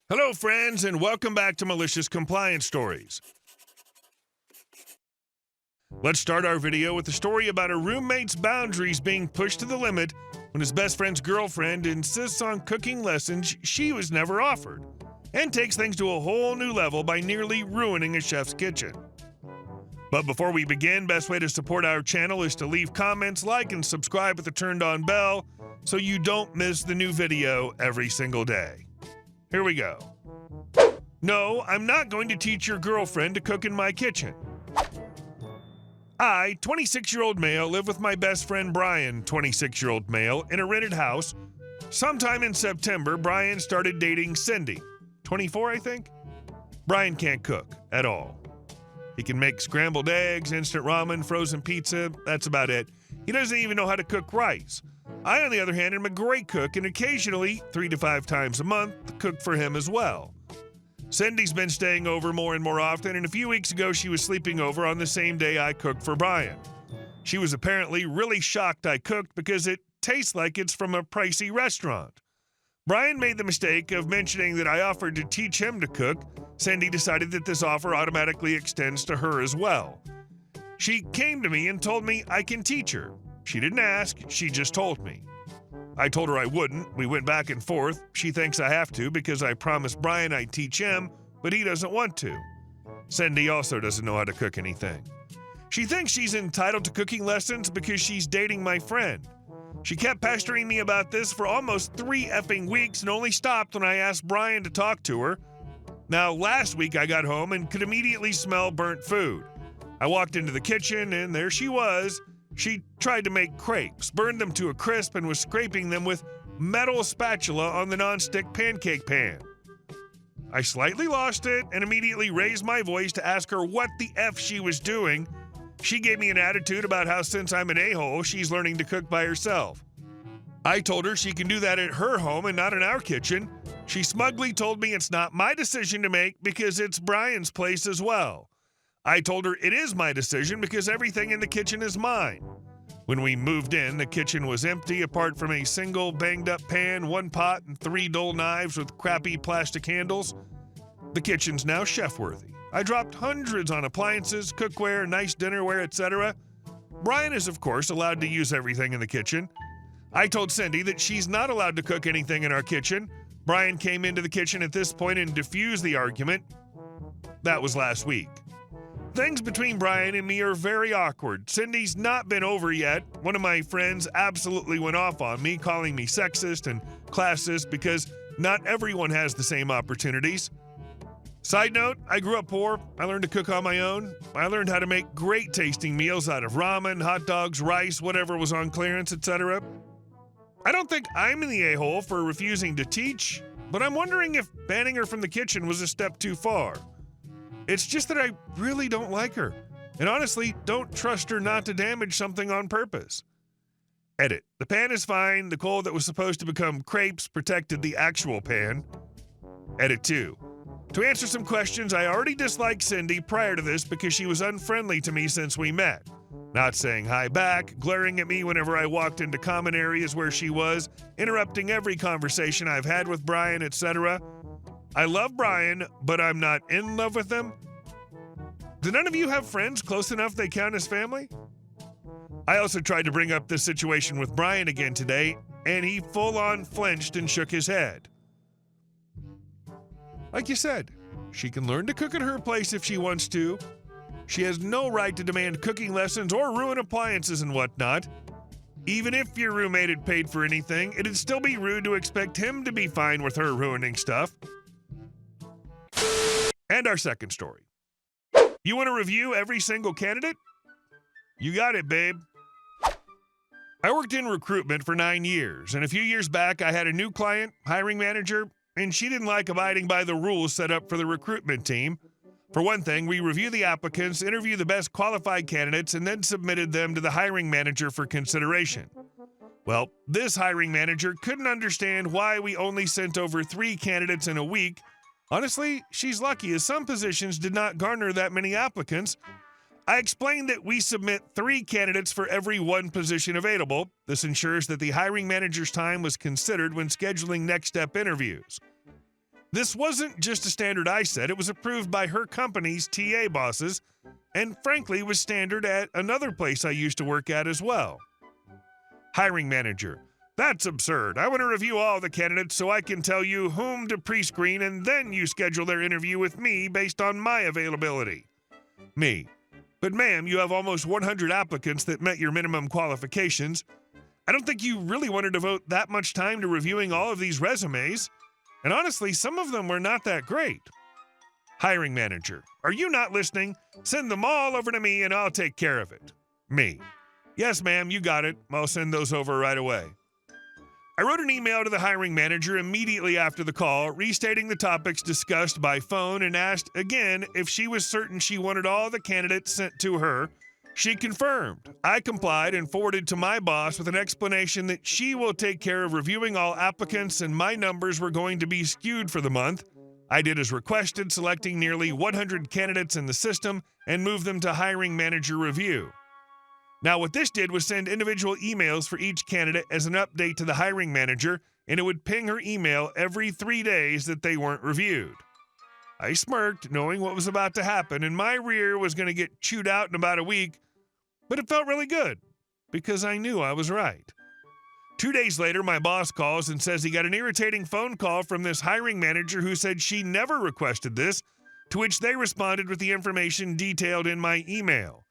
Hello, friends, and welcome back to Malicious Compliance Stories. Let's start our video with a story about a roommate's boundaries being pushed to the limit when his best friend's girlfriend insists on cooking lessons she was never offered, and takes things to a whole new level by nearly ruining a chef's kitchen. But before we begin, best way to support our channel is to leave comments, like, and subscribe with the turned-on bell so you don't miss the new video every single day. Here we go. No, I'm not going to teach your girlfriend to cook in my kitchen. I, 26-year-old male, live with my best friend Brian, 26-year-old male, in a rented house. Sometime in September, Brian started dating Cindy, 24, I think. Brian can't cook at all. He can make scrambled eggs, instant ramen, frozen pizza, that's about it. He doesn't even know how to cook rice. I, on the other hand, am a great cook and occasionally, 3 to 5 times a month, cook for him as well. Cindy's been staying over more and more often, and a few weeks ago she was sleeping over on the same day I cooked for Brian. She was apparently really shocked I cooked because it tastes like it's from a pricey restaurant. Brian made the mistake of mentioning that I offered to teach him to cook. Cindy decided that this offer automatically extends to her as well. She came to me and told me I can teach her. She didn't ask, she just told me. I told her I wouldn't. We went back and forth. She thinks I have to because I promised Brian I'd teach him, but he doesn't want to. Cindy also doesn't know how to cook anything. She thinks she's entitled to cooking lessons because she's dating my friend. She kept pestering me about this for almost 3 effing weeks and only stopped when I asked Brian to talk to her. Now, last week I got home and could immediately smell burnt food. I walked into the kitchen and there she was. She tried to make crepes, burned them to a crisp, and was scraping them with metal spatula on the nonstick pancake pan. I slightly lost it and immediately raised my voice to ask her what the F she was doing. She gave me an attitude about how since I'm an a-hole, she's learning to cook by herself. I told her she can do that at her home and not in our kitchen. She smugly told me it's not my decision to make because it's Brian's place as well. I told her it is my decision because everything in the kitchen is mine. When we moved in, the kitchen was empty apart from a single banged-up pan, 1 pot, and 3 dull knives with crappy plastic handles. The kitchen's now chef-worthy. I dropped hundreds on appliances, cookware, nice dinnerware, etc. Brian is, of course, allowed to use everything in the kitchen. I told Cindy that she's not allowed to cook anything in our kitchen. Brian came into the kitchen at this point and diffused the argument. That was last week. Things between Brian and me are very awkward. Cindy's not been over yet. One of my friends absolutely went off on me, calling me sexist and classist because not everyone has the same opportunities. Side note, I grew up poor. I learned to cook on my own. I learned how to make great tasting meals out of ramen, hot dogs, rice, whatever was on clearance, etc. I don't think I'm in the a-hole for refusing to teach, but I'm wondering if banning her from the kitchen was a step too far. It's just that I really don't like her, and honestly don't trust her not to damage something on purpose. Edit. The pan is fine. The coal that was supposed to become crepes protected the actual pan. Edit 2. To answer some questions, I already disliked Cindy prior to this because she was unfriendly to me since we met. Not saying hi back, glaring at me whenever I walked into common areas where she was, interrupting every conversation I've had with Brian, etc. I love Brian, but I'm not in love with him. Do none of you have friends close enough they count as family? I also tried to bring up this situation with Brian again today, and he full-on flinched and shook his head. Like you said, she can learn to cook at her place if she wants to. She has no right to demand cooking lessons or ruin appliances and whatnot. Even if your roommate had paid for anything, it'd still be rude to expect him to be fine with her ruining stuff. And our second story. You want to review every single candidate? You got it, babe. I worked in recruitment for 9 years, and a few years back I had a new client, hiring manager, and she didn't like abiding by the rules set up for the recruitment team. For one thing, we review the applicants, interview the best qualified candidates, and then submitted them to the hiring manager for consideration. Well, this hiring manager couldn't understand why we only sent over 3 candidates in a week. Honestly, she's lucky as some positions did not garner that many applicants. I explained that we submit 3 candidates for every 1 position available. This ensures that the hiring manager's time was considered when scheduling next step interviews. This wasn't just a standard I set, it was approved by her company's TA bosses, and frankly was standard at another place I used to work at as well. Hiring manager: that's absurd. I want to review all the candidates so I can tell you whom to pre-screen, and then you schedule their interview with me based on my availability. Me: but ma'am, you have almost 100 applicants that met your minimum qualifications. I don't think you really want to devote that much time to reviewing all of these resumes. And honestly, some of them were not that great. Hiring manager: are you not listening? Send them all over to me and I'll take care of it. Me: yes, ma'am, you got it. I'll send those over right away. I wrote an email to the hiring manager immediately after the call, restating the topics discussed by phone, and asked again if she was certain she wanted all the candidates sent to her. She confirmed. I complied and forwarded to my boss with an explanation that she will take care of reviewing all applicants and my numbers were going to be skewed for the month. I did as requested, selecting nearly 100 candidates in the system and moved them to hiring manager review. Now, what this did was send individual emails for each candidate as an update to the hiring manager, and it would ping her email every 3 days that they weren't reviewed. I smirked, knowing what was about to happen, and my rear was going to get chewed out in about a week, but it felt really good because I knew I was right. 2 days later, my boss calls and says he got an irritating phone call from this hiring manager who said she never requested this, to which they responded with the information detailed in my email.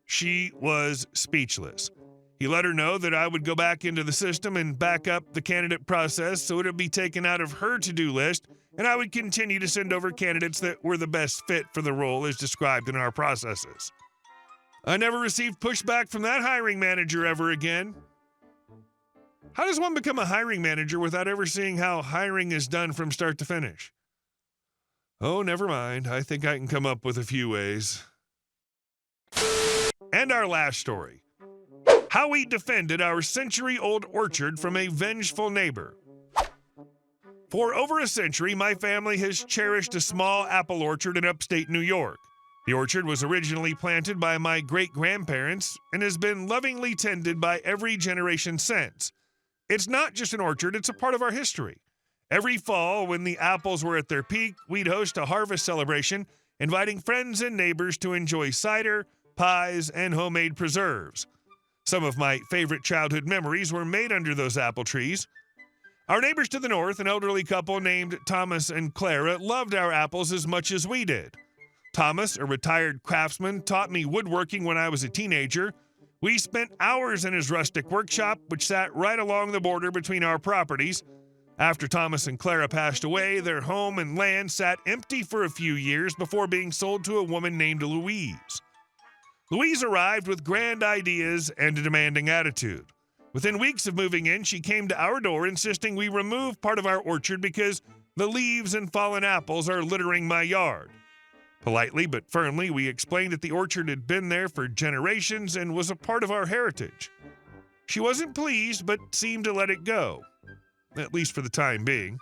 She was speechless. He let her know that I would go back into the system and back up the candidate process so it would be taken out of her to-do list, and I would continue to send over candidates that were the best fit for the role as described in our processes. I never received pushback from that hiring manager ever again. How does one become a hiring manager without ever seeing how hiring is done from start to finish? Oh, never mind. I think I can come up with a few ways. And our last story: how we defended our century-old orchard from a vengeful neighbor. For over a century, my family has cherished a small apple orchard in upstate New York. The orchard was originally planted by my great-grandparents and has been lovingly tended by every generation since. It's not just an orchard, it's a part of our history. Every fall, when the apples were at their peak, we'd host a harvest celebration, inviting friends and neighbors to enjoy cider, pies, and homemade preserves. Some of my favorite childhood memories were made under those apple trees. Our neighbors to the north, an elderly couple named Thomas and Clara, loved our apples as much as we did. Thomas, a retired craftsman, taught me woodworking when I was a teenager. We spent hours in his rustic workshop, which sat right along the border between our properties. After Thomas and Clara passed away, their home and land sat empty for a few years before being sold to a woman named Louise. Louise arrived with grand ideas and a demanding attitude. Within weeks of moving in, she came to our door insisting we remove part of our orchard because the leaves and fallen apples are littering my yard. Politely but firmly, we explained that the orchard had been there for generations and was a part of our heritage. She wasn't pleased, but seemed to let it go, at least for the time being.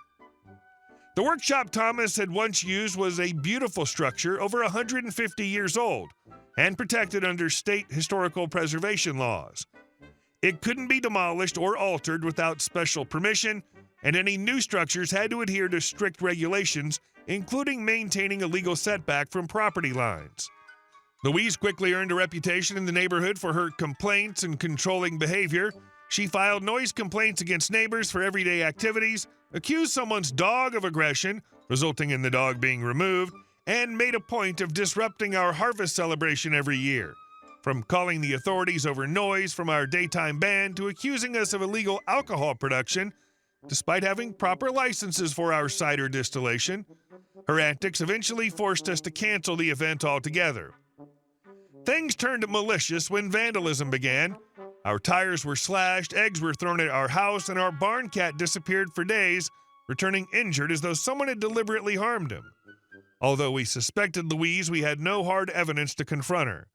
The workshop Thomas had once used was a beautiful structure over 150 years old and protected under state historical preservation laws. It couldn't be demolished or altered without special permission, and any new structures had to adhere to strict regulations, including maintaining a legal setback from property lines. Louise quickly earned a reputation in the neighborhood for her complaints and controlling behavior. She filed noise complaints against neighbors for everyday activities, accused someone's dog of aggression, resulting in the dog being removed, and made a point of disrupting our harvest celebration every year. From calling the authorities over noise from our daytime band to accusing us of illegal alcohol production, despite having proper licenses for our cider distillation. Her antics eventually forced us to cancel the event altogether. Things turned malicious when vandalism began. Our tires were slashed, eggs were thrown at our house, and our barn cat disappeared for days, returning injured as though someone had deliberately harmed him. Although we suspected Louise, we had no hard evidence to confront her.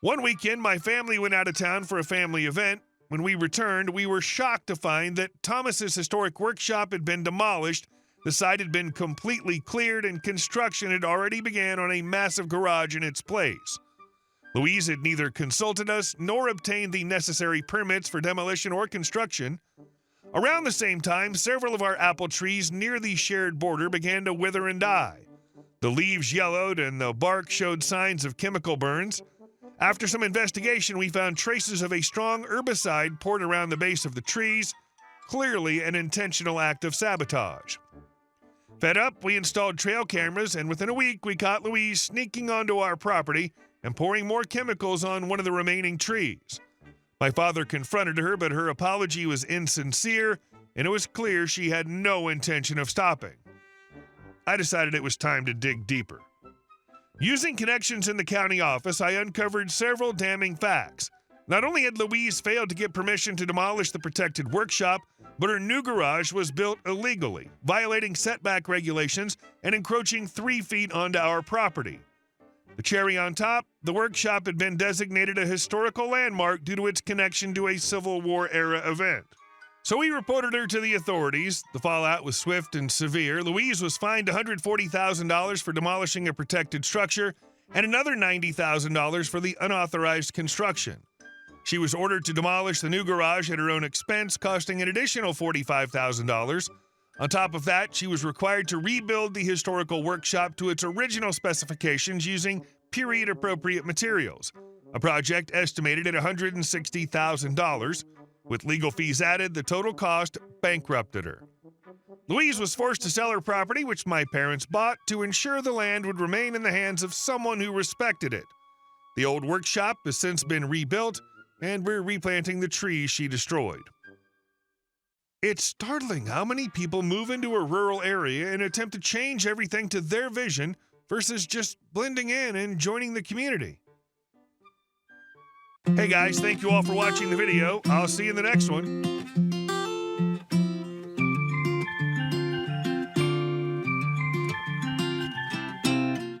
One weekend, my family went out of town for a family event. When we returned, we were shocked to find that Thomas's historic workshop had been demolished, the site had been completely cleared, and construction had already begun on a massive garage in its place. Louise had neither consulted us nor obtained the necessary permits for demolition or construction. Around the same time, several of our apple trees near the shared border began to wither and die. The leaves yellowed and the bark showed signs of chemical burns. After some investigation, we found traces of a strong herbicide poured around the base of the trees, clearly an intentional act of sabotage. Fed up, we installed trail cameras, and within a week, we caught Louise sneaking onto our property and pouring more chemicals on one of the remaining trees. My father confronted her, but her apology was insincere, and it was clear she had no intention of stopping. I decided it was time to dig deeper. Using connections in the county office, I uncovered several damning facts. Not only had Louise failed to get permission to demolish the protected workshop, but her new garage was built illegally, violating setback regulations and encroaching 3 feet onto our property. The cherry on top, the workshop had been designated a historical landmark due to its connection to a Civil War-era event. So we reported her to the authorities. The fallout was swift and severe. Louise was fined $140,000 for demolishing a protected structure and another $90,000 for the unauthorized construction. She was ordered to demolish the new garage at her own expense, costing an additional $45,000. On top of that, she was required to rebuild the historical workshop to its original specifications using period-appropriate materials, a project estimated at $160,000. With legal fees added, the total cost bankrupted her. Louise was forced to sell her property, which my parents bought, to ensure the land would remain in the hands of someone who respected it. The old workshop has since been rebuilt, and we're replanting the trees she destroyed. It's startling how many people move into a rural area and attempt to change everything to their vision versus just blending in and joining the community. Hey guys, thank you all for watching the video. I'll see you in the next one.